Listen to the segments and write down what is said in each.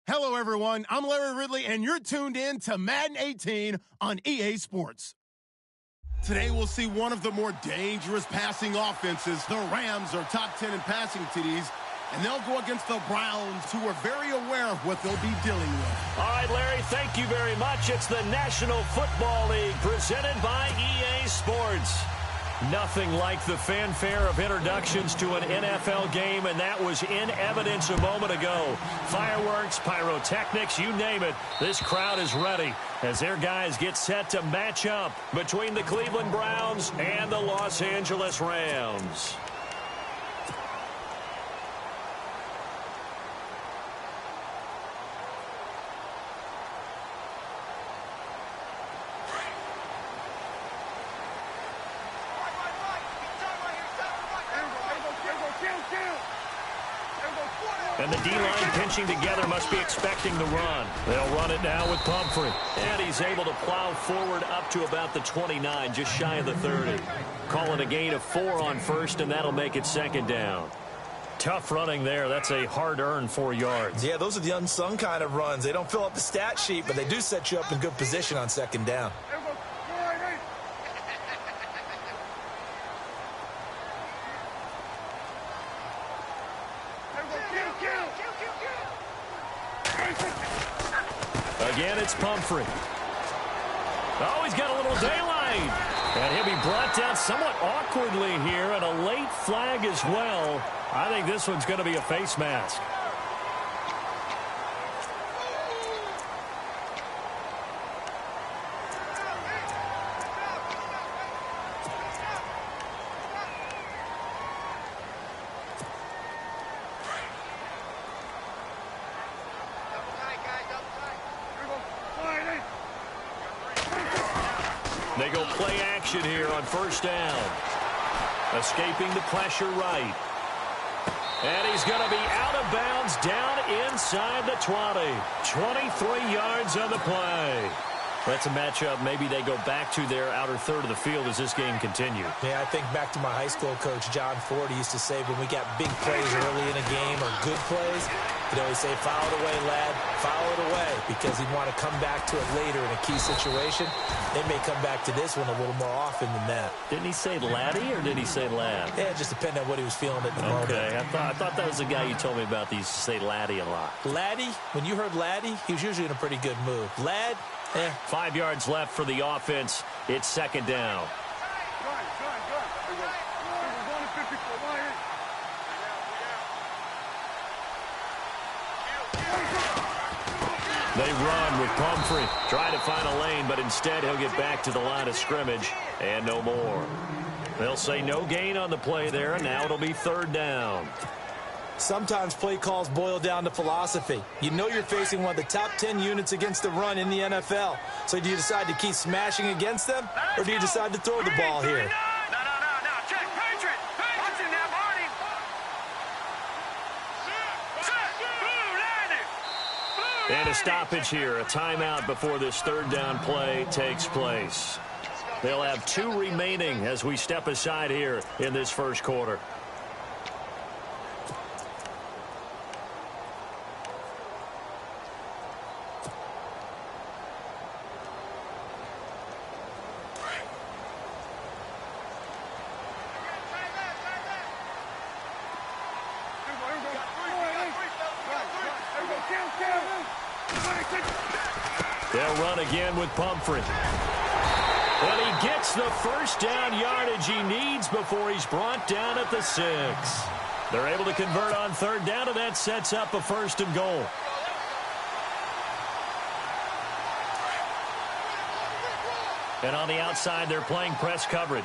Hello, everyone. I'm Larry Ridley, and you're tuned in to Madden 18 on EA Sports. Today, we'll see one of the more dangerous passing offenses. The Rams are top 10 in passing TDs, and they'll go against the Browns, who are very aware of what they'll be dealing with. All right, Larry, thank you very much. It's the National Football League presented by EA Sports. Nothing like the fanfare of introductions to an NFL game, and that was in evidence a moment ago. Fireworks, pyrotechnics, you name it. This crowd is ready as their guys get set to match up between the Cleveland Browns and the Los Angeles Rams. And the D-line pinching together must be expecting the run. They'll run it now with Pumphrey. And he's able to plow forward up to about the 29, just shy of the 30. Calling a gain of 4 on first, and that'll make it second down. Tough running there. That's a hard-earned 4 yards. Yeah, those are the unsung kind of runs. They don't fill up the stat sheet, but they do set you up in good position on second down. Again, it's Pumphrey. Oh, he's got a little daylight. And he'll be brought down somewhat awkwardly here, and a late flag as well. I think this one's going to be a face mask. They go play action here on first down. Escaping the pressure right. And he's going to be out of bounds down inside the 20. 23 yards on the play. That's a matchup maybe they go back to their outer third of the field as this game continues. Yeah, I think back to my high school coach, John Ford. He used to say when we got big plays early in a game or good plays, he'd always say, foul it away, lad, foul it away, because he'd want to come back to it later in a key situation. They may come back to this one a little more often than that. Didn't he say laddie or did he say lad? Yeah, it just depended on what he was feeling at the moment. Okay, I thought that was the guy you told me about. He used to say laddie a lot. Laddie, when you heard laddie, he was usually in a pretty good mood. Lad, 5 yards left for the offense. It's second down. They run with Pumphrey. Trying to find a lane, but instead he'll get back to the line of scrimmage and no more. They'll say no gain on the play there, and now it'll be third down. Sometimes play calls boil down to philosophy. You know you're facing one of the top 10 units against the run in the NFL. So do you decide to keep smashing against them, or do you decide to throw the ball here? And a stoppage here, a timeout before this third down play takes place. They'll have 2 remaining as we step aside here in this first quarter. They'll run again with Pumphrey. And he gets the first down yardage he needs before he's brought down at the 6. They're able to convert on third down, and that sets up a first and goal. And on the outside, they're playing press coverage.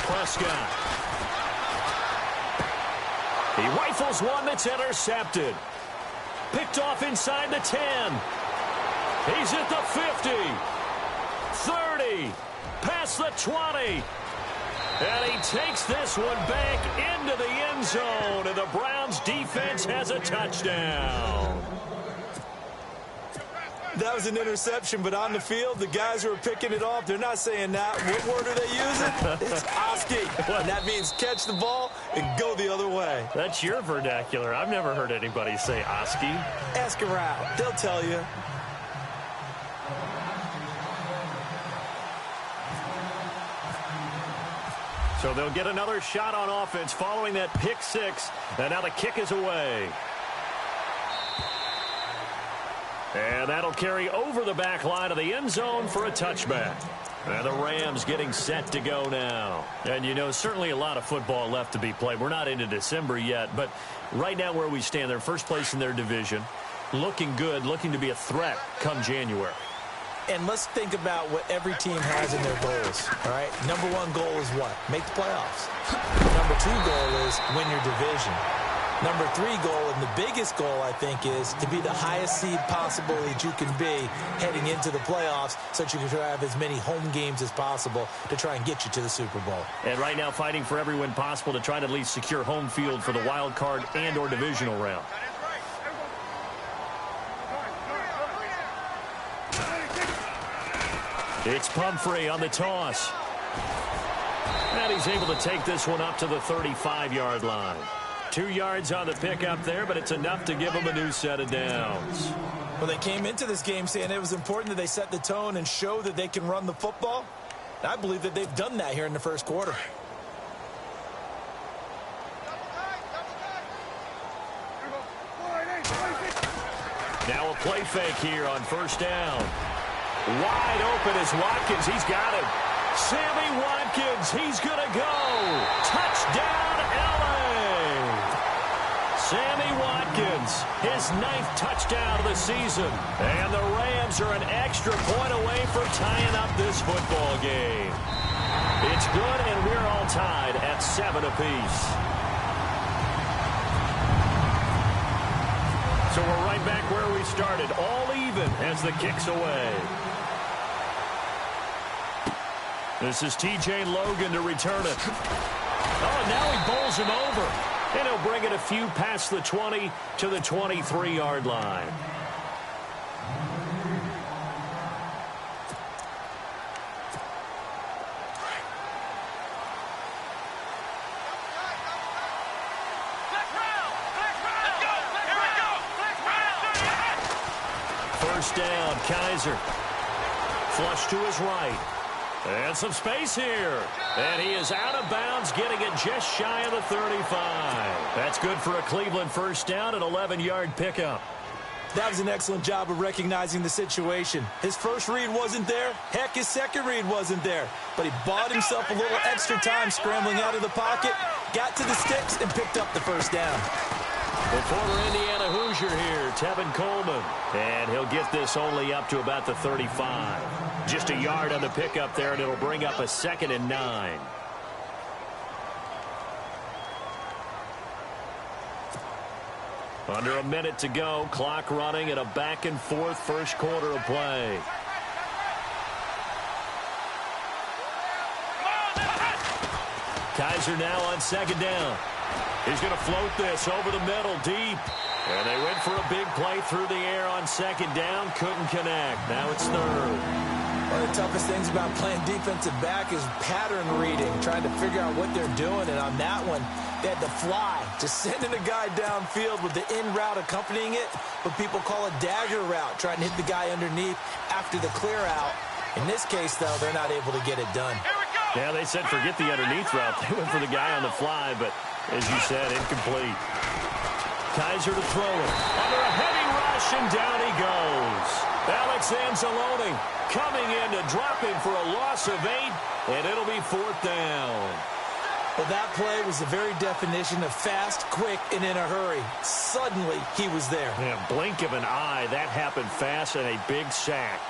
Prescott. He rifles one that's intercepted. Picked off inside the 10. He's at the 50. 30. Past the 20. And he takes this one back into the end zone. And the Browns defense has a touchdown. That was an interception, but on the field, the guys who are picking it off, they're not saying that. What word are they using? It's Oski. And that means catch the ball and go the other way. That's your vernacular. I've never heard anybody say Oski. Ask around. They'll tell you. So they'll get another shot on offense following that pick six. And now the kick is away. And that'll carry over the back line of the end zone for a touchback. And the Rams getting set to go now. And, you know, certainly a lot of football left to be played. We're not into December yet, but right now where we stand, they're first place in their division. Looking good, looking to be a threat come January. And let's think about what every team has in their goals, all right? Number one goal is what? Make the playoffs. Number two goal is win your division. Number three goal, and the biggest goal, I think, is to be the highest seed possible that you can be heading into the playoffs so that you can have as many home games as possible to try and get you to the Super Bowl. And right now fighting for every win possible to try to at least secure home field for the wild card and or divisional round. It's Pumphrey on the toss. And he's able to take this one up to the 35-yard line. 2 yards on the pickup there, but it's enough to give them a new set of downs. Well, they came into this game saying it was important that they set the tone and show that they can run the football. I believe that they've done that here in the first quarter. Now a play fake here on first down. Wide open is Watkins. He's got him. Sammy Watkins, he's going to go. Touchdown, LA. Sammy Watkins, his 9th touchdown of the season. And the Rams are an extra point away from tying up this football game. It's good, and we're all tied at 7 apiece. So we're right back where we started, all even as the kick's away. This is T.J. Logan to return it. Oh, now he bowls him over. And he'll bring it a few past the 20 to the 23-yard line. First down, Kaiser. Flush to his right. And some space here. And he is out of bounds, getting it just shy of the 35. That's good for a Cleveland first down, an 11-yard pickup. That was an excellent job of recognizing the situation. His first read wasn't there. Heck, his second read wasn't there. But he bought himself a little extra time scrambling out of the pocket, got to the sticks, and picked up the first down. The former Indiana Hoosier here, Tevin Coleman. And he'll get this only up to about the 35. Just a yard on the pickup there, and it'll bring up a 2nd and 9. Under a minute to go, clock running, and a back-and-forth first quarter of play. Kaiser now on 2nd down. He's going to float this over the middle, deep. And they went for a big play through the air on 2nd down. Couldn't connect. Now it's 3rd. One of the toughest things about playing defensive back is pattern reading, trying to figure out what they're doing. And on that one, they had to fly, just sending a guy downfield with the in route accompanying it, what people call a dagger route, trying to hit the guy underneath after the clear out. In this case, though, they're not able to get it done. Yeah, they said forget the underneath route. They went for the guy on the fly, but as you said, incomplete. Kaiser to throw it. Under a heavy rush, and down he goes. Alex Anzalone coming in to drop him for a loss of 8, and it'll be 4th down. Well, that play was the very definition of fast, quick, and in a hurry. Suddenly, he was there. Yeah, blink of an eye. That happened fast, and a big sack.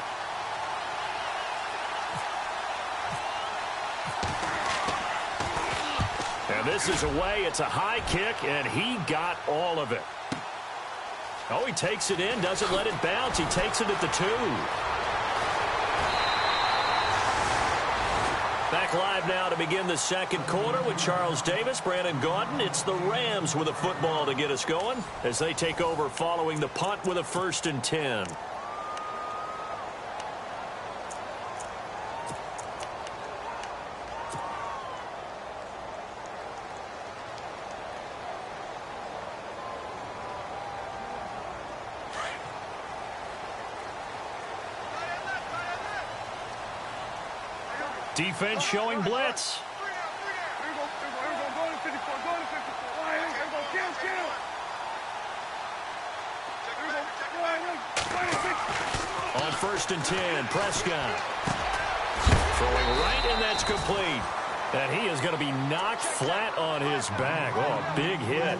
And this is away. It's a high kick, and he got all of it. Oh, he takes it in, doesn't let it bounce. He takes it at the 2. Back live now to begin the second quarter with Charles Davis, Brandon Gaudin. It's the Rams with a football to get us going as they take over following the punt with a 1st and 10. Defense showing blitz. On 1st and 10, Prescott. Throwing right, and that's complete. And he is going to be knocked flat on his back. Oh, a big hit.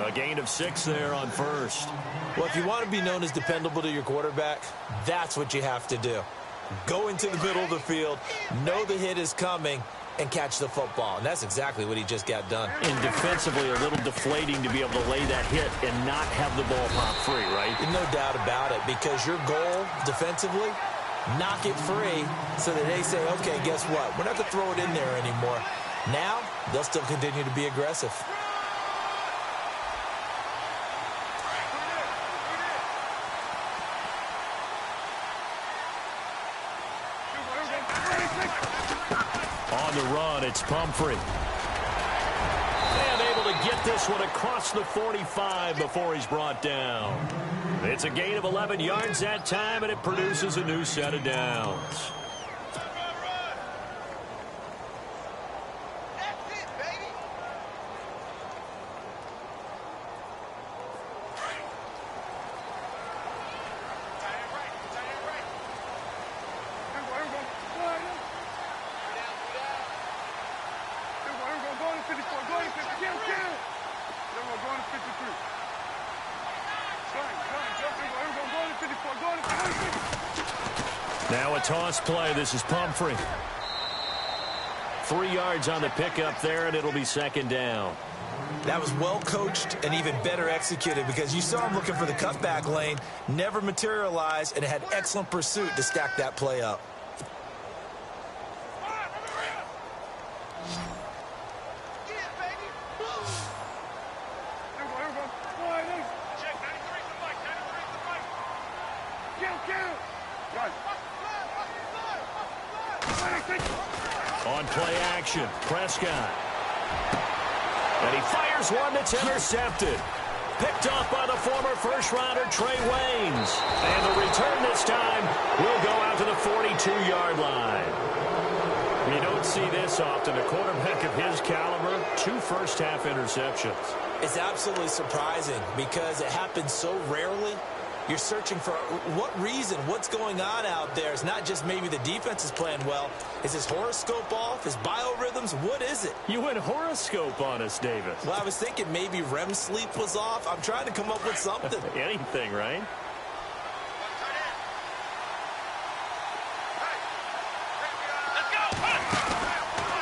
A gain of 6 there on 1st. Well, if you want to be known as dependable to your quarterback, that's what you have to do. Go into the middle of the field, know the hit is coming, and catch the football. And that's exactly what he just got done. And defensively, a little deflating to be able to lay that hit and not have the ball pop free, right? No doubt about it, because your goal defensively, knock it free so that they say, okay, guess what? We're not going to throw it in there anymore. Now, they'll still continue to be aggressive. On the run, it's Pumphrey. And able to get this one across the 45 before he's brought down. It's a gain of 11 yards that time, and it produces a new set of downs. Now a toss play. This is Pumphrey. 3 yards on the pickup there, and it'll be 2nd down. That was well coached and even better executed, because you saw him looking for the cutback lane, never materialized, and had excellent pursuit to stack that play up. On play action, Prescott. And he fires one that's intercepted. Picked off by the former first-rounder Trey Waynes. And the return this time will go out to the 42-yard line. You don't see this often. A quarterback of his caliber, 2 first-half interceptions. It's absolutely surprising because it happens so rarely. You're searching for what reason, what's going on out there. It's not just maybe the defense is playing well. Is his horoscope off? His biorhythms? What is it? You went horoscope on us, Davis. Well, I was thinking maybe REM sleep was off. I'm trying to come up with something. Anything, right?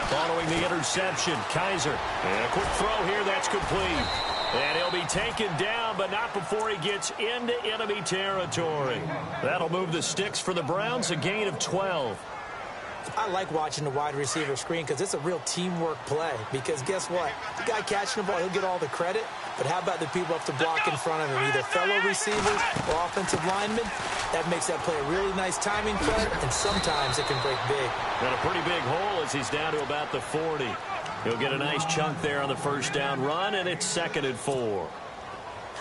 Following the interception, Kaiser. And a quick throw here, that's complete. And he'll be taken down, but not before he gets into enemy territory. That'll move the sticks for the Browns, a gain of 12. I like watching the wide receiver screen because it's a real teamwork play. Because guess what? The guy catching the ball, he'll get all the credit. But how about the people up to block in front of him, either fellow receivers or offensive linemen? That makes that play a really nice timing play, and sometimes it can break big. Got a pretty big hole as he's down to about the 40. He'll get a nice chunk there on the first down run, and it's 2nd and 4.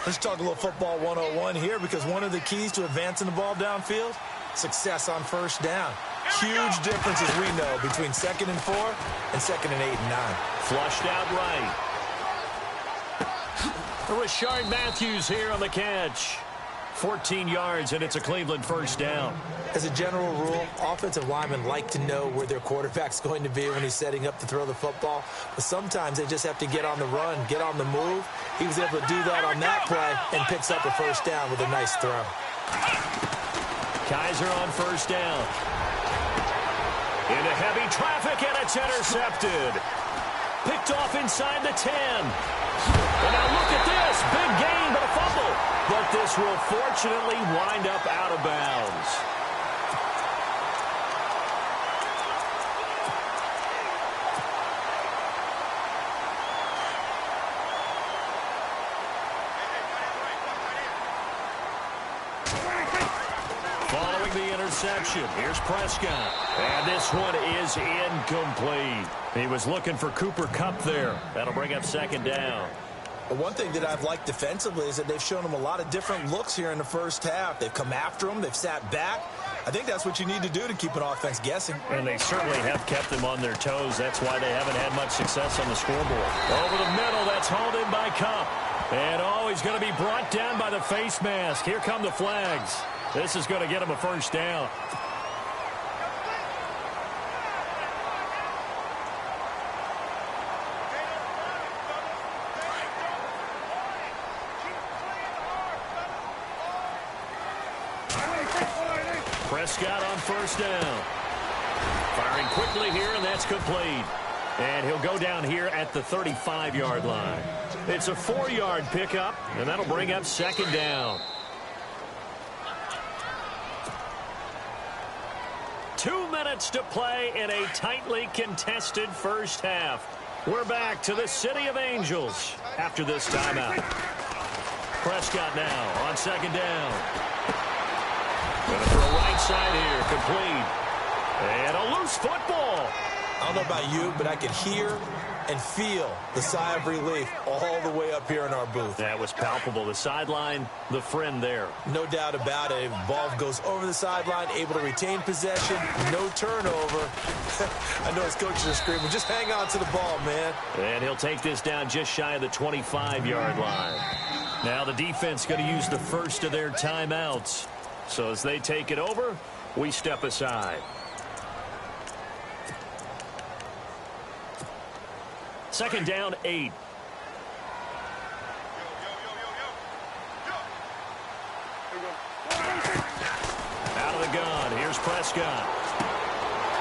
Let's talk a little football 101 here, because one of the keys to advancing the ball downfield, success on first down. Huge difference, as we know, between 2nd and 4 and 2nd and 8 and 9. Flushed out right. Rashard Matthews here on the catch. 14 yards, and it's a Cleveland first down. As a general rule, offensive linemen like to know where their quarterback's going to be when he's setting up to throw the football. But sometimes they just have to get on the run, get on the move. He was able to do that on that play and picks up a first down with a nice throw. Kaiser on first down. Into heavy traffic, and it's intercepted. Picked off inside the 10. And now look at this. Big gain, but a fumble. But this will fortunately wind up out of bounds. Following the interception, here's Prescott. And this one is incomplete. He was looking for Cooper Kupp there. That'll bring up 2nd down. One thing that I've liked defensively is that they've shown him a lot of different looks here in the first half. They've come after him. They've sat back. I think that's what you need to do to keep an offense guessing. And they certainly have kept them on their toes. That's why they haven't had much success on the scoreboard. Over the middle, that's hauled in by Cup. And, he's going to be brought down by the face mask. Here come the flags. This is going to get him a first down. Prescott on first down. Firing quickly here, and that's complete. And he'll go down here at the 35-yard line. It's a 4-yard pickup, and that'll bring up second down. 2 minutes to play in a tightly contested first half. We're back to the City of Angels after this timeout. Prescott now on second down. Going to throw right side here, complete. And a loose football. I don't know about you, but I could hear and feel the sigh of relief all the way up here in our booth. That was palpable. The sideline, the friend there. No doubt about it. Ball goes over the sideline, able to retain possession, no turnover. I know his coaches are screaming, just hang on to the ball, man. And he'll take this down just shy of the 25-yard line. Now the defense going to use the first of their timeouts. So as they take it over, we step aside. Second down, 8. Out of the gun. Here's Prescott.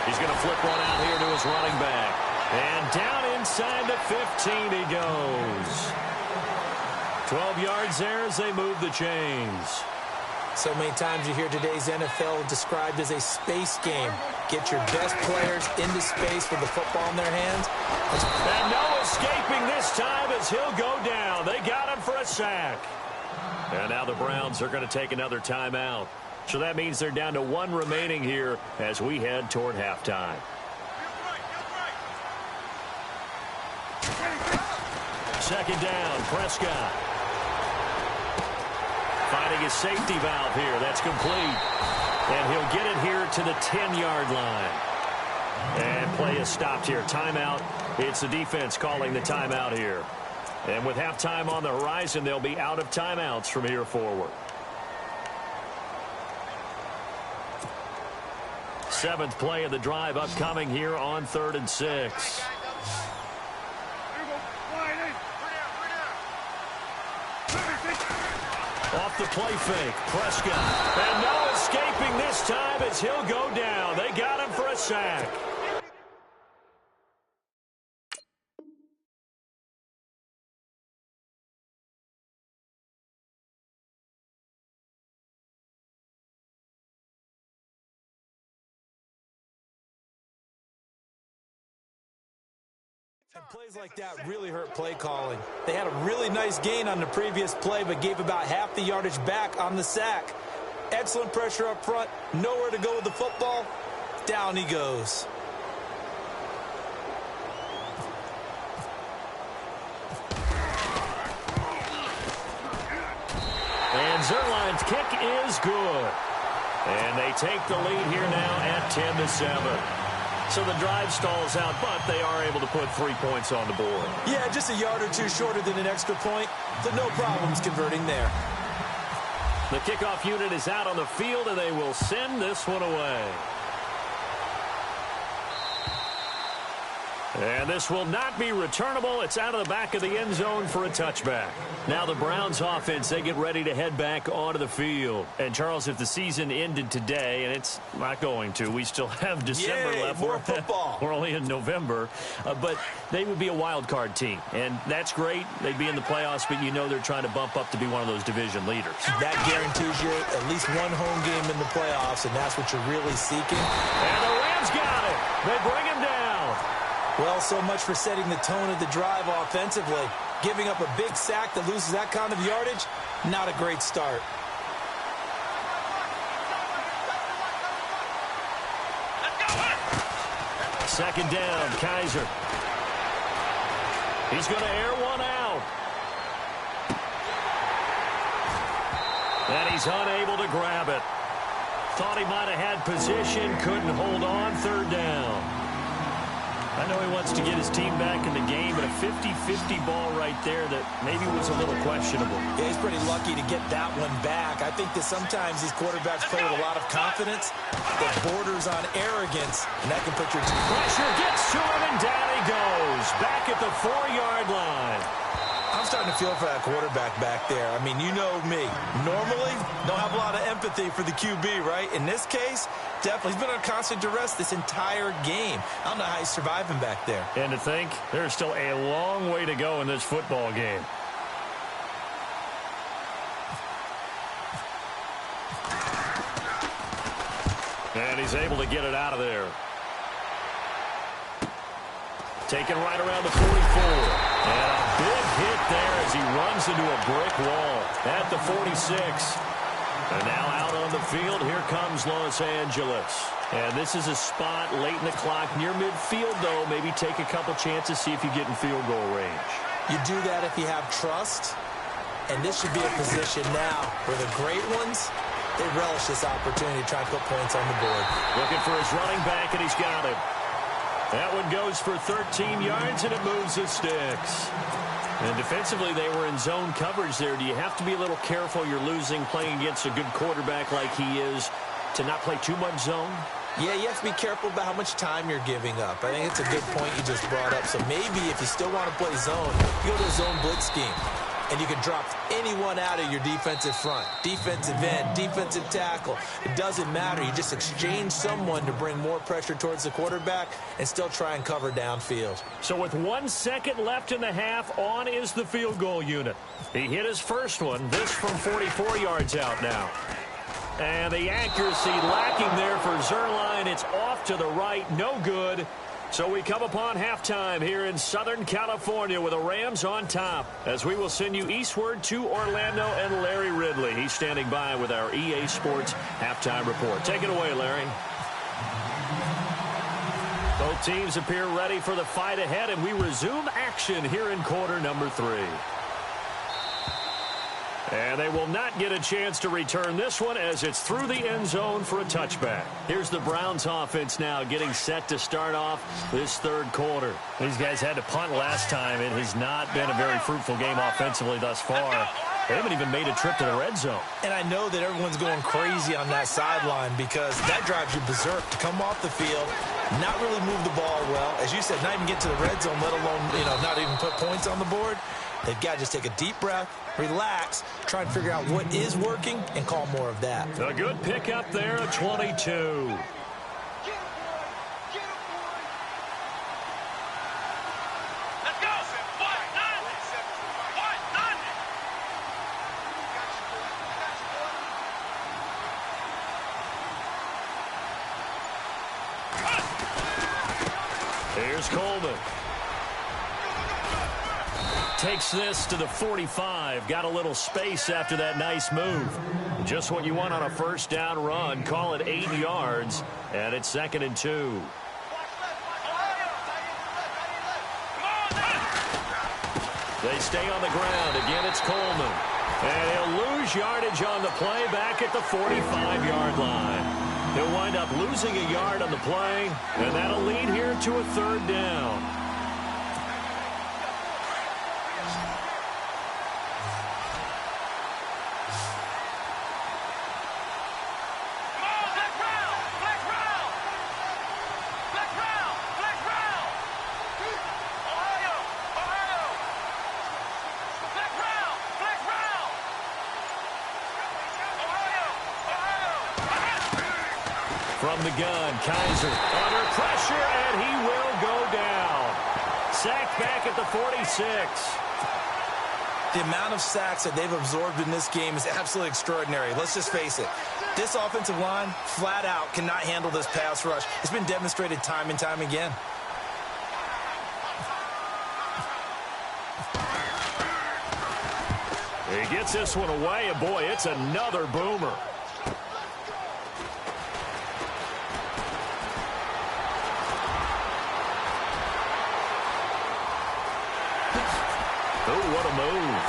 He's going to flip one out here to his running back. And down inside the 15 he goes. 12 yards there as they move the chains. So many times you hear today's NFL described as a space game. Get your best players into space with the football in their hands. And no escaping this time as he'll go down. They got him for a sack. And now the Browns are going to take another timeout. So that means they're down to 1 remaining here as we head toward halftime. Second down, Prescott. Finding his safety valve here. That's complete. And he'll get it here to the 10-yard line. And play is stopped here. Timeout. It's the defense calling the timeout here. And with halftime on the horizon, they'll be out of timeouts from here forward. 7th play of the drive upcoming here on 3rd and 6. Off the play fake, Prescott. And no escaping this time as he'll go down. They got him for a sack. And plays like that really hurt play calling. They had a really nice gain on the previous play, but gave about half the yardage back on the sack. Excellent pressure up front. Nowhere to go with the football. Down he goes. And Zerline's kick is good. And they take the lead here now at 10-7. So the drive stalls out, but they are able to put 3 points on the board. Yeah, just a yard or two shorter than an extra point, so no problems converting there. The kickoff unit is out on the field, and they will send this one away. And this will not be returnable. It's out of the back of the end zone for a touchback. Now the Browns offense, they get ready to head back onto the field. And, Charles, if the season ended today, and it's not going to, we still have December left. More football. We're only in November. But they would be a wild card team. And that's great. They'd be in the playoffs, but you know they're trying to bump up to be one of those division leaders. That guarantees you at least one home game in the playoffs, and that's what you're really seeking. And the Rams got it. They bring him down. Well, so much for setting the tone of the drive offensively. Giving up a big sack that loses that kind of yardage, not a great start. Second down, Kaiser. He's going to air one out. And he's unable to grab it. Thought he might have had position, couldn't hold on, third down. I know he wants to get his team back in the game, but a 50-50 ball right there that maybe was a little questionable. Yeah, he's pretty lucky to get that one back. I think that sometimes these quarterbacks play with a lot of confidence that borders on arrogance, and that can put your team. Pressure gets to him, and down he goes. Back at the 4-yard line. I'm starting to feel for that quarterback back there. I mean, you know me. Normally, don't have a lot of empathy for the QB, right? In this case, definitely. He's been on constant duress this entire game. I don't know how he's surviving back there. And to think, there's still a long way to go in this football game. And he's able to get it out of there. Taken right around the 44. And a big hit there as he runs into a brick wall at the 46. And now out on the field, here comes Los Angeles. And this is a spot late in the clock near midfield, though. Maybe take a couple chances, see if you get in field goal range. You do that if you have trust. And this should be a position now where the great ones, they relish this opportunity to try and put points on the board. Looking for his running back, and he's got him. That one goes for 13 yards, and it moves the sticks. And defensively, they were in zone coverage there. Do you have to be a little careful? You're losing, playing against a good quarterback like he is, to not play too much zone? Yeah, you have to be careful about how much time you're giving up. I think it's a good point you just brought up. So maybe if you still want to play zone, you go to a zone blitz scheme. And you can drop anyone out of your defensive front. Defensive end, defensive tackle. It doesn't matter. You just exchange someone to bring more pressure towards the quarterback and still try and cover downfield. So with 1 second left in the half, on is the field goal unit. He hit his first one, this from 44 yards out now. And the accuracy lacking there for Zerline. It's off to the right, no good. So we come upon halftime here in Southern California with the Rams on top, as we will send you eastward to Orlando and Larry Ridley. He's standing by with our EA Sports halftime report. Take it away, Larry. Both teams appear ready for the fight ahead, and we resume action here in quarter number 3. And they will not get a chance to return this one as it's through the end zone for a touchback. Here's the Browns offense now getting set to start off this third quarter. These guys had to punt last time. It has not been a very fruitful game offensively thus far. They haven't even made a trip to the red zone. And I know that everyone's going crazy on that sideline because that drives you berserk to come off the field, not really move the ball well. As you said, not even get to the red zone, let alone, not even put points on the board. They've got to just take a deep breath, relax, try and figure out what is working, and call more of that. A good pickup there at 22. Here's Coleman. Takes this to the 45. Got a little space after that nice move. Just what you want on a first down run. Call it 8 yards. And it's 2nd and 2. They stay on the ground. Again, it's Coleman. And he'll lose yardage on the play back at the 45-yard line. He'll wind up losing a yard on the play. And that'll lead here to a 3rd down. From the gun, Kaiser under pressure, and he will go down. Sacked back at the 46. The amount of sacks that they've absorbed in this game is absolutely extraordinary. Let's just face it. This offensive line, flat out, cannot handle this pass rush. It's been demonstrated time and time again. He gets this one away, and boy, it's another boomer. Oh, what a move.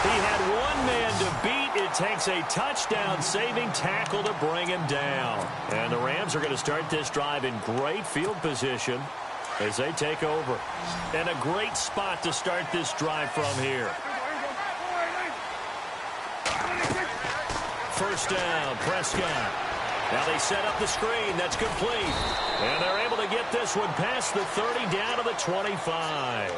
He had one man to beat. It's takes a touchdown-saving tackle to bring him down. And the Rams are going to start this drive in great field position as they take over. And a great spot to start this drive from here. First down, Prescott. Now they set up the screen. That's complete. And they're able to get this one past the 30 down to the 25.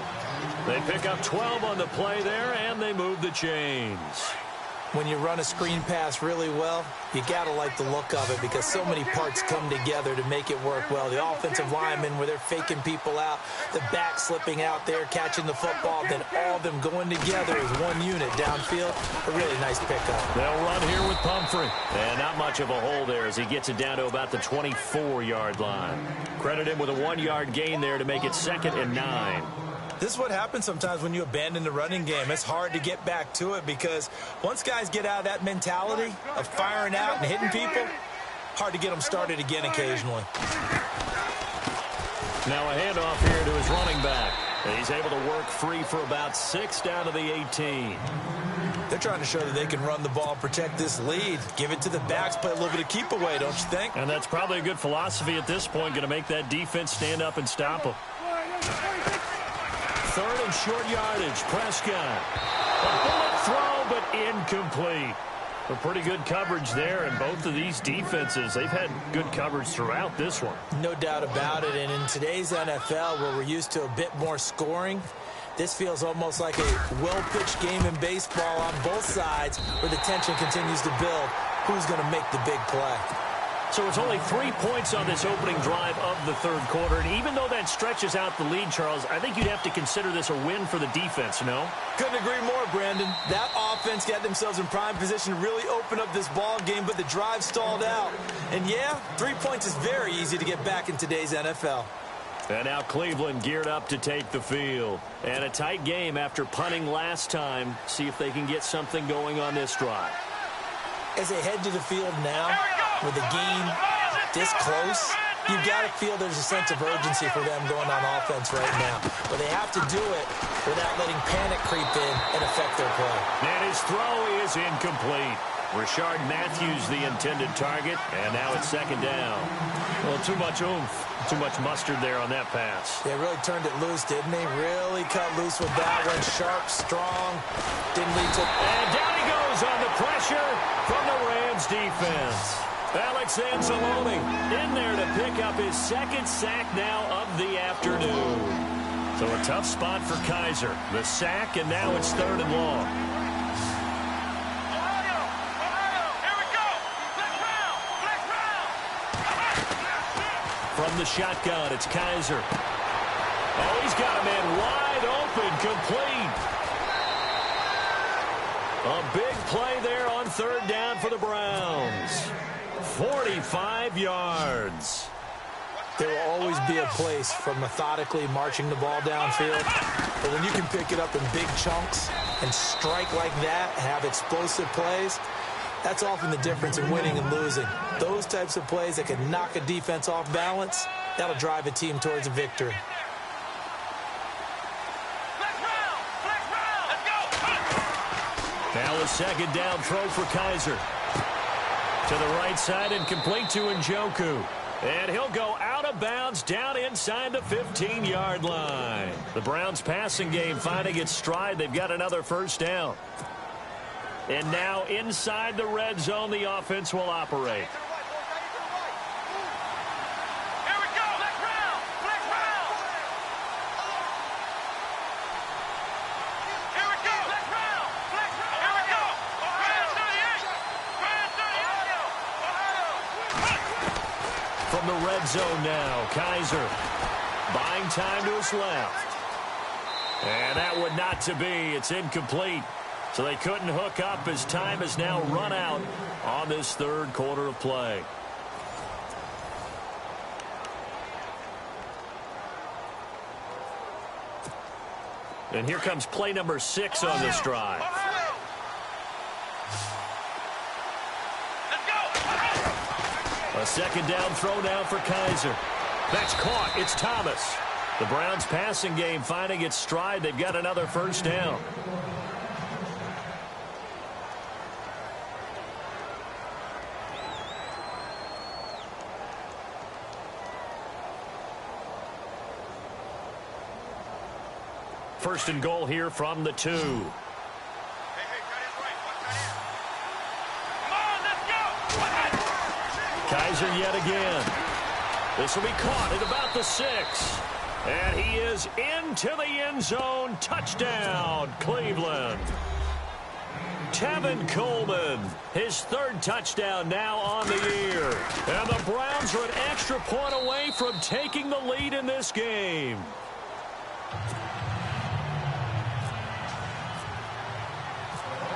They pick up 12 on the play there, and they move the chains. When you run a screen pass really well, you got to like the look of it because so many parts come together to make it work well. The offensive linemen, where they're faking people out, the back slipping out there, catching the football, then all of them going together as one unit downfield. A really nice pickup. They'll run here with Pumphrey. And not much of a hole there as he gets it down to about the 24-yard line. Credit him with a 1-yard gain there to make it 2nd and 9. This is what happens sometimes when you abandon the running game. It's hard to get back to it because once guys get out of that mentality of firing out and hitting people, hard to get them started again occasionally. Now a handoff here to his running back. And he's able to work free for about 6 down to the 18. They're trying to show that they can run the ball, protect this lead. Give it to the backs, play a little bit of keep away, don't you think? And that's probably a good philosophy at this point, going to make that defense stand up and stop them. 3rd and short yardage, Prescott. A bullet throw, but incomplete. A pretty good coverage there, and both of these defenses, they've had good coverage throughout this one. No doubt about it, and in today's NFL, where we're used to a bit more scoring, this feels almost like a well-pitched game in baseball on both sides, where the tension continues to build. Who's going to make the big play? So it's only 3 points on this opening drive of the 3rd quarter. And even though that stretches out the lead, Charles, I think you'd have to consider this a win for the defense, no? Couldn't agree more, Brandon. That offense got themselves in prime position to really open up this ball game, but the drive stalled out. And yeah, 3 points is very easy to get back in today's NFL. And now Cleveland geared up to take the field. And a tight game after punting last time. See if they can get something going on this drive. As they head to the field now, with the game this close, you've got to feel there's a sense of urgency for them going on offense right now. But they have to do it without letting panic creep in and affect their play. And his throw is incomplete. Rashard Matthews the intended target, and now it's 2nd down. Well, too much oomph, too much mustard there on that pass. They really turned it loose, didn't they? Really cut loose with that one. Sharp, strong, didn't lead to... And down he goes on the pressure from the Rams defense. Alex Anzalone in there to pick up his 2nd sack now of the afternoon. So a tough spot for Kaiser. The sack, and now it's 3rd and long. From the shotgun, it's Kaiser. Oh, he's got a man wide open, complete. A big play there on 3rd down for the Browns. 45 yards. There will always be a place for methodically marching the ball downfield. But when you can pick it up in big chunks and strike like that, have explosive plays, that's often the difference in winning and losing. Those types of plays that can knock a defense off balance, that'll drive a team towards a victory. Now a 2nd down throw for Kaiser. To the right side and complete to Njoku. And he'll go out of bounds down inside the 15-yard line. The Browns passing game finding its stride. They've got another 1st down. And now inside the red zone, the offense will operate. From the red zone now, Kaiser buying time to his left. And that would not to be. It's incomplete. So they couldn't hook up as time has now run out on this 3rd quarter of play. And here comes play number 6 on this drive. A 2nd down throw now for Kaiser. That's caught. It's Thomas. The Browns passing game finding its stride. They've got another 1st down. first and goal here from the 2. Kaiser yet again. This will be caught at about the 6. And he is into the end zone. Touchdown, Cleveland. Tevin Coleman, his 3rd touchdown now on the year. And the Browns are an extra point away from taking the lead in this game.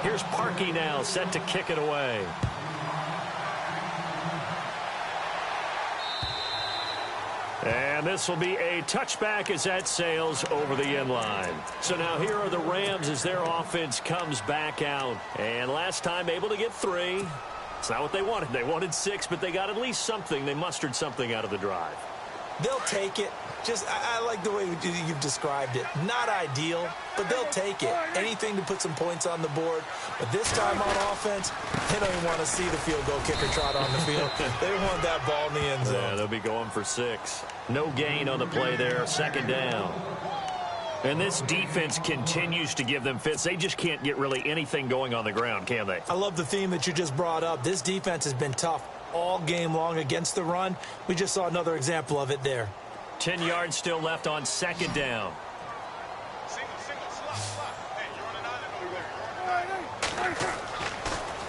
Here's Parkey now, set to kick it away. And this will be a touchback as that sails over the end line. So now here are the Rams as their offense comes back out. And last time able to get 3. It's not what they wanted. They wanted 6, but they got at least something. They mustered something out of the drive. They'll take it. I like the way you've described it. Not ideal, but they'll take it. Anything to put some points on the board. But this time on offense, they don't even want to see the field goal kicker trot on the field. They want that ball in the end zone. Yeah, they'll be going for 6. No gain on the play there. 2nd down. And this defense continues to give them fits. They just can't get really anything going on the ground, can they? I love the theme that you just brought up. This defense has been tough all game long against the run. We just saw another example of it there. 10 yards still left on 2nd down.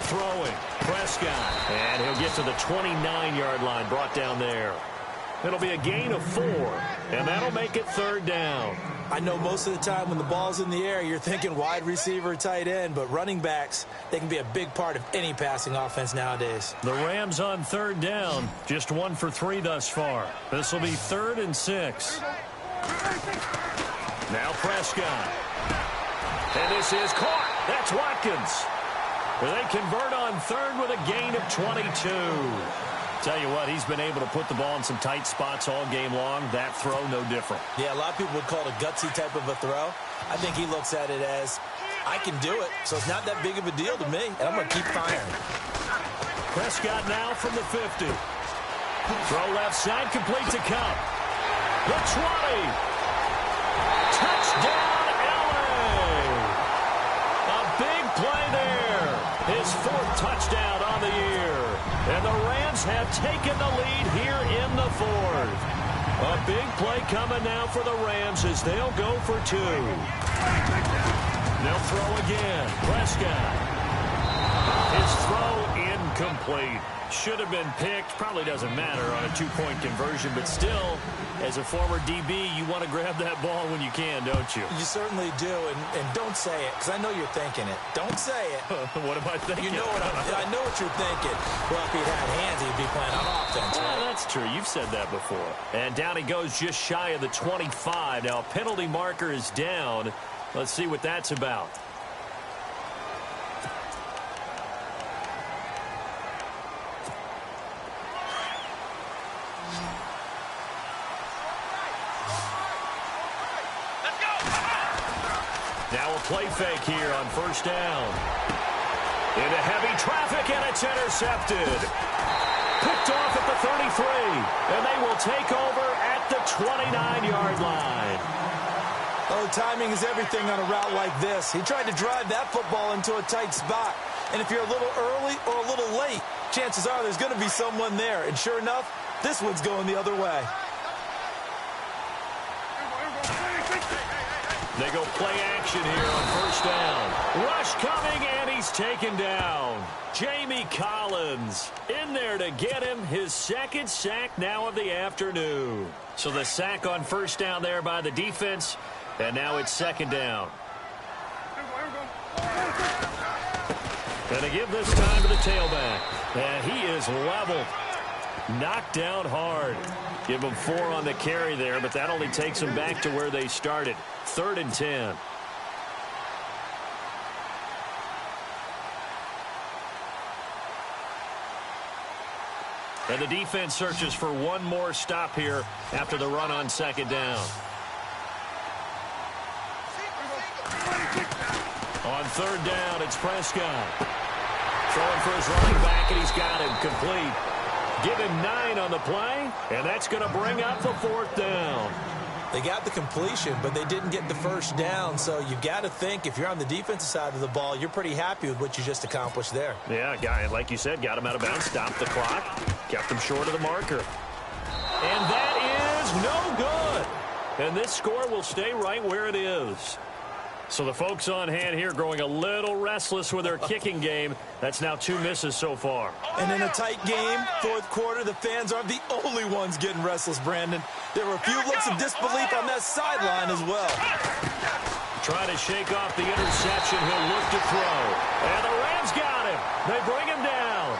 Throwing, Prescott, and he'll get to the 29-yard line, brought down there. It'll be a gain of 4, and that'll make it 3rd down. I know most of the time when the ball's in the air, you're thinking wide receiver, tight end, but running backs, they can be a big part of any passing offense nowadays. The Rams on 3rd down, just 1 for 3 thus far. This will be 3rd and 6. Now Prescott. And this is caught. That's Watkins. They convert on 3rd with a gain of 22. Tell you what, he's been able to put the ball in some tight spots all game long. That throw, no different. Yeah, a lot of people would call it a gutsy type of a throw. I think he looks at it as, I can do it, so it's not that big of a deal to me, and I'm going to keep firing. Prescott now from the 50. Throw left side, complete to Cup. The 20. Touchdown, LA. A big play there. His 4th touchdown on the year. And the Rams have taken the lead here in the 4th. A big play coming now for the Rams as they'll go for 2. They'll throw again. Prescott. His throw incomplete. Should have been picked. Probably doesn't matter on a 2-point conversion, but still, as a former DB, you want to grab that ball when you can, don't you? You certainly do, and don't say it, because I know you're thinking it. Don't say it. What am I thinking? You know what I know what you're thinking. Well, if he'd had hands, he'd be playing on offense. Right? That's true. You've said that before. And down he goes just shy of the 25. Now, a penalty marker is down. Let's see what that's about. Now a play fake here on 1st down. Into heavy traffic, and it's intercepted. Picked off at the 33, and they will take over at the 29-yard line. Oh, timing is everything on a route like this. He tried to drive that football into a tight spot. And if you're a little early or a little late, chances are there's going to be someone there. And sure enough, this one's going the other way. They go play action here on 1st down. Rush coming, and he's taken down. Jamie Collins in there to get him his 2nd sack now of the afternoon. So the sack on 1st down there by the defense, and now it's 2nd down. And they give this time to the tailback. And he is leveled. Knocked down hard. Give them 4 on the carry there, but that only takes them back to where they started. 3rd and 10. And the defense searches for one more stop here after the run on 2nd down. On 3rd down, it's Prescott. Throwing for his running back, and he's got him complete. Give him 9 on the play, and that's going to bring up the 4th down. They got the completion, but they didn't get the first down. So you've got to think, if you're on the defensive side of the ball, you're pretty happy with what you just accomplished there. Yeah, guy, like you said, got him out of bounds, stopped the clock, kept him short of the marker. And that is no good. And this score will stay right where it is. So the folks on hand here growing a little restless with their kicking game. That's now 2 misses so far. And in a tight game, fourth quarter, the fans aren't the only ones getting restless, Brandon. There were a few looks of disbelief on that sideline as well. Trying to shake off the interception. He'll look to throw. And the Rams got him. They bring him down.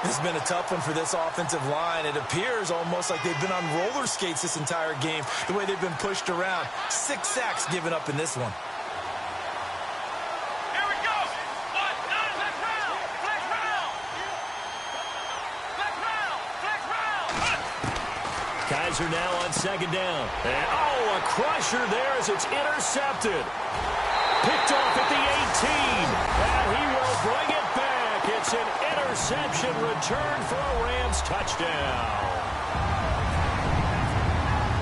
This has been a tough one for this offensive line. It appears almost like they've been on roller skates this entire game, the way they've been pushed around. 6 sacks given up in this one. Kaiser now on second down. And, a crusher there as it's intercepted. Picked off at the 18. And he will bring it back. It's an interception return for a Rams touchdown.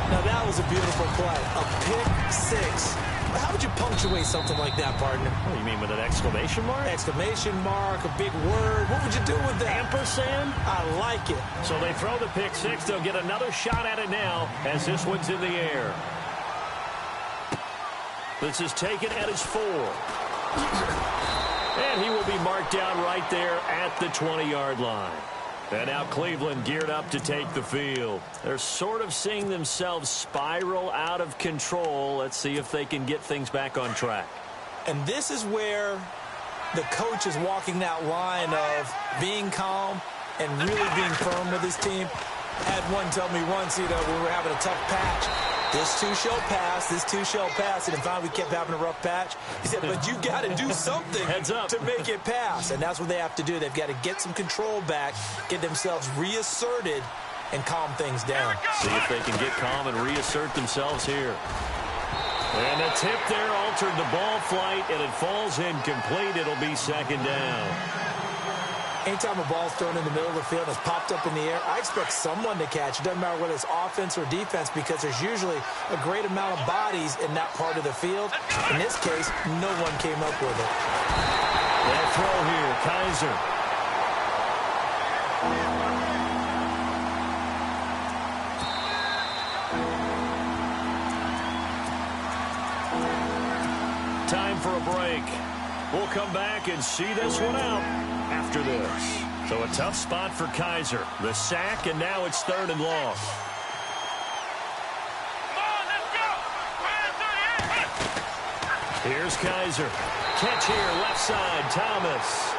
Now that was a beautiful play. A pick 6. How would you punctuate something like that, partner? What do you mean, with an exclamation mark? Exclamation mark, a big word. What would you do with that? Ampersand? I like it. So they throw the pick 6. They'll get another shot at it now as this one's in the air. This is taken at his 4. And he will be marked down right there at the 20-yard line. And now Cleveland geared up to take the field. They're sort of seeing themselves spiral out of control. Let's see if they can get things back on track. And this is where the coach is walking that line of being calm and really being firm with his team. Had one tell me once, when we were having a tough patch, this too shall pass, this too shall pass. And finally we kept having a rough patch. He said, but you got to do something Heads up. to make it pass. And that's what they have to do. They've got to get some control back, get themselves reasserted, and calm things down. See if they can get calm and reassert themselves here. And the tip there altered the ball flight, and it falls incomplete. It'll be second down. Anytime a ball's thrown in the middle of the field and it's popped up in the air, I expect someone to catch. It doesn't matter whether it's offense or defense, because there's usually a great amount of bodies in that part of the field. In this case, no one came up with it. That throw here, Kaiser. Time for a break. We'll come back and see this one out after this. So a tough spot for Kaiser. The sack, and now it's 3rd and long. Here's Kaiser. Catch here, left side, Thomas.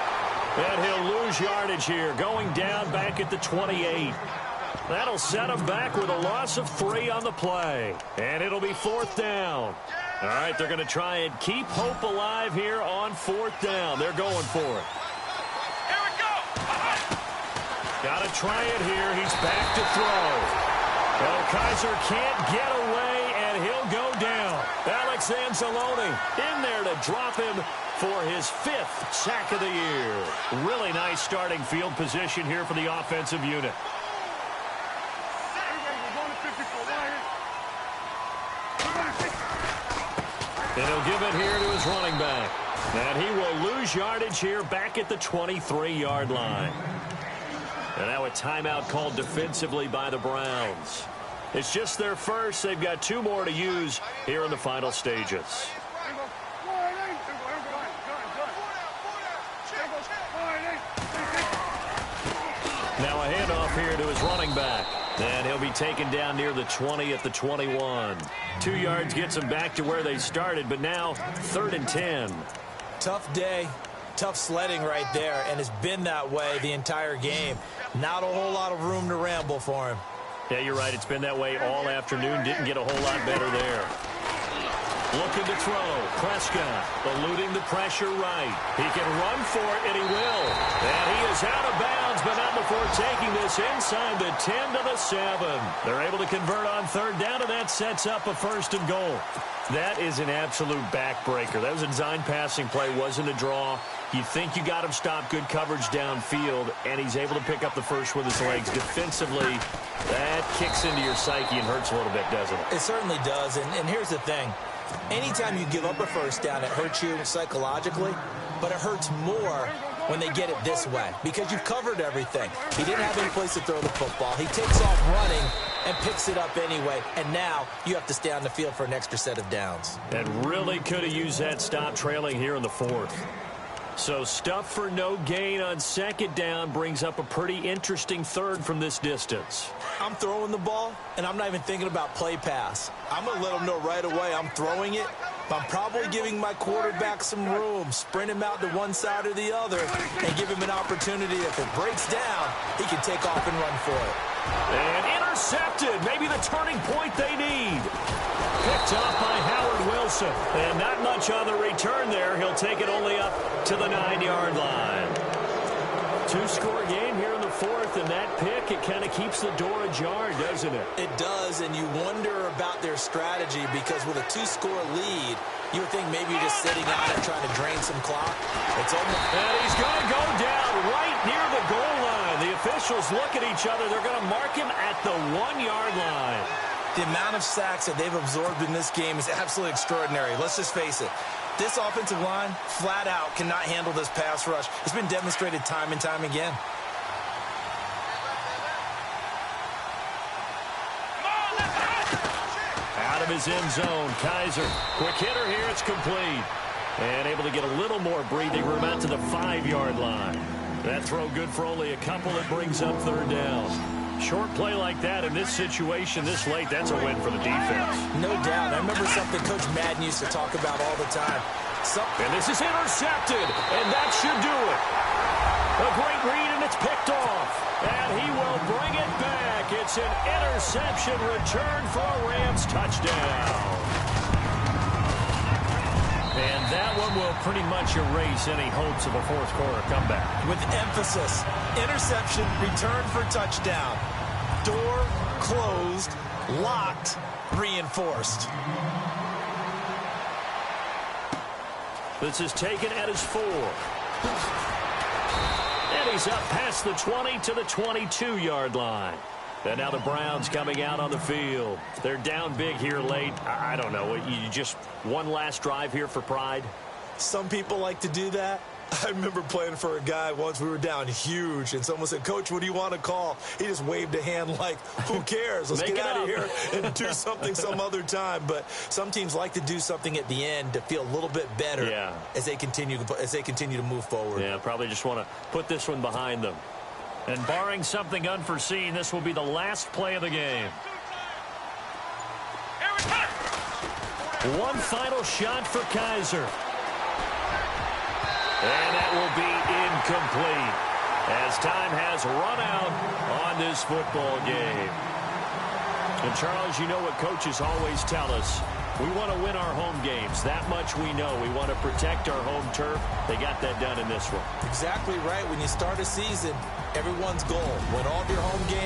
And he'll lose yardage here, going down back at the 28. That'll set him back with a loss of 3 on the play. And it'll be 4th down. All right, they're going to try and keep hope alive here on 4th down. They're going for it. Here we go. Got to try it here. He's back to throw. Well, Kaiser can't get away, and he'll go down. Alex Anzalone in there to drop him for his 5th sack of the year. Really nice starting field position here for the offensive unit. And he'll give it here to his running back. And he will lose yardage here back at the 23-yard line. And now a timeout called defensively by the Browns. It's just their first. They've got 2 more to use here in the final stages. Now a handoff here to his running back. And he'll be taken down near the 20 at the 21. 2 yards gets him back to where they started, but now 3rd and 10. Tough day, tough sledding right there, and it's been that way the entire game. Not a whole lot of room to ramble for him. Yeah, you're right. It's been that way all afternoon. Didn't get a whole lot better there. Looking to throw. Prescott eluding the pressure right. He can run for it, and he will. And he is out of bounds, but not before taking this inside the 10 to the 7. They're able to convert on 3rd down, and that sets up a 1st and goal. That is an absolute backbreaker. That was a design passing play. Wasn't a draw. You think you got him stopped, good coverage downfield, and he's able to pick up the first with his legs. Defensively, that kicks into your psyche and hurts a little bit, doesn't it? It certainly does, and here's the thing. Anytime you give up a first down, it hurts you psychologically, but it hurts more when they get it this way because you've covered everything. He didn't have any place to throw the football. He takes off running and picks it up anyway, and now you have to stay on the field for an extra set of downs. And really could have used that stop trailing here in the fourth. So stuff for no gain on second down brings up a pretty interesting third from this distance. I'm throwing the ball, and I'm not even thinking about play pass. I'm going to let them know right away I'm throwing it, but I'm probably giving my quarterback some room, sprint him out to one side or the other, and give him an opportunity. If it breaks down, he can take off and run for it. And intercepted. Maybe the turning point they need. Picked off by Howard Wilson. And not much on the return there. He'll take it only up to the 9-yard line. Two-score game here in the fourth, and that pick, it kind of keeps the door ajar, doesn't it? It does, and you wonder about their strategy because with a two-score lead, you would think maybe you're just sitting out and trying to drain some clock. It's almost... And he's going to go down right near the goal line. The officials look at each other. They're going to mark him at the 1-yard line. The amount of sacks that they've absorbed in this game is absolutely extraordinary. Let's just face it. This offensive line, flat out, cannot handle this pass rush. It's been demonstrated time and time again. Out of his end zone, Kaiser. Quick hitter here, it's complete. And able to get a little more breathing room out to the 5-yard line. That throw good for only a couple. It brings up third down. Short play like that in this situation this late, that's a win for the defense. No doubt. I remember something Coach Madden used to talk about all the time. And this is intercepted, and that should do it. A great read, and it's picked off. And he will bring it back. It's an interception return for a Rams touchdown. And that one will pretty much erase any hopes of a fourth quarter comeback. With emphasis, interception, return for touchdown. Door closed, locked, reinforced. This is taken at his 4. And he's up past the 20 to the 22-yard line. And now the Browns coming out on the field. They're down big here late. I don't know. You just one last drive here for pride? Some people like to do that. I remember playing for a guy once. We were down huge, and someone said, "Coach, what do you want to call?" He just waved a hand like, who cares? Let's get out of here and do something some other time. But some teams like to do something at the end to feel a little bit better as they continue to move forward. Yeah, probably just want to put this one behind them. And barring something unforeseen, this will be the last play of the game. One final shot for Kaiser. And that will be incomplete as time has run out on this football game. And Charles, you know what coaches always tell us. We want to win our home games. That much we know. We want to protect our home turf. They got that done in this one. Exactly right. When you start a season, everyone's goal, win all of your home games.